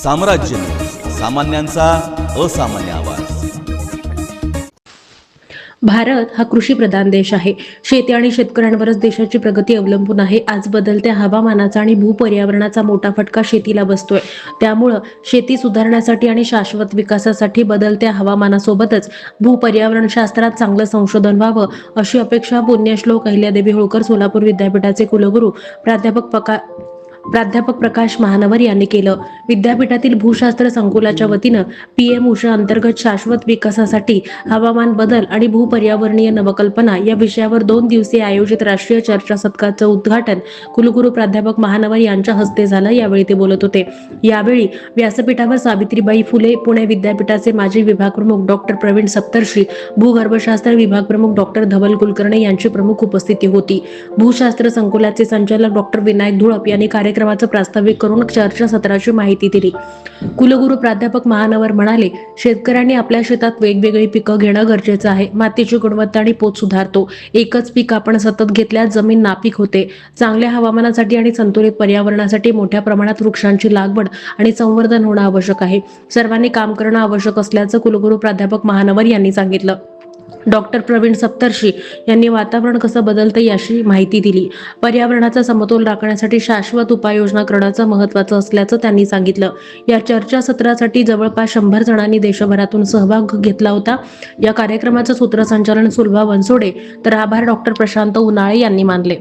साम्राज्य सामान्यांचा असामान्य आवाज। भारत हा कृषी प्रधान देश आहे। शेती आणि शेतकऱ्यांवरच देशाची प्रगती अवलंबून आहे। आज बदलत्या हवामानाचा आणि भूपर्यावरणाचा मोठा फटका शेतीला बसतोय। त्यामुळं शेती सुधारण्यासाठी आणि शाश्वत विकासासाठी बदलत्या हवामानासोबतच भूपर्यावरण शास्त्रात चांगलं संशोधन व्हावं, अशी अपेक्षा पुण्यश्लोक अहिल्यादेवी होळकर सोलापूर विद्यापीठाचे कुलगुरू प्राध्यापक प्रकाश महानवर यांनी केलं। विद्यापीठातील भूशास्त्र संकुलाच्या वतीनं PM उषा अंतर्गत शाश्वत विकासासाठी हवामान बदल आणि भूपर्यावरणीय नवकल्पना या विषयावर 2 दिवसीय आयोजित राष्ट्रीय चर्चासत्राचं उद्घाटन कुलगुरू प्राध्यापक महानवर यांच्या हस्ते झालं। यावेळी ते बोलत होते। यावेळी व्यासपीठावर सावित्रीबाई फुले पुणे विद्यापीठाचे माजी विभाग प्रमुख डॉक्टर प्रवीण सप्तर्षी, भूगर्भशास्त्र विभाग प्रमुख डॉक्टर धवल कुलकर्णी यांची प्रमुख उपस्थिती होती। भूशास्त्र संकुलाचे संचालक डॉक्टर विनायक धुळप यांनी कार्यक्रमाचं प्रास्ताविक करून चर्चासत्राची माहिती दिली। कुलगुरू प्राध्यापक महानवर म्हणाले, शेतकऱ्यांनी आपल्या शेतात वेगवेगळी पिकं घेणं गरजेचं आहे। मातीची गुणवत्ता आणि पोत सुधारतो। एकच पीक आपण सतत घेतल्यास जमीन नापीक होते। चांगल्या हवामानासाठी आणि संतुलित पर्यावरणासाठी मोठ्या प्रमाणात वृक्षांची लागवड आणि संवर्धन होणं आवश्यक आहे। सर्वांनी काम करणं आवश्यक असल्याचं कुलगुरू प्राध्यापक महानवर यांनी सांगितलं। डॉक्टर प्रवीण सप्तर्षी यांनी वातावरण कसं बदलतं याची माहिती दिली। पर्यावरणाचा समतोल राखण्यासाठी शाश्वत उपाययोजना करणं महत्त्वाचं असल्याचं त्यांनी सांगितलं। या चर्चासत्रासाठी जवळपास 100 जणांनी देशभरातून सहभाग घेतला होता। या कार्यक्रमाचं सूत्रसंचालन सुलभा बनसोडे तर आभार डॉक्टर प्रशांत उन्हाळे यांनी मानले।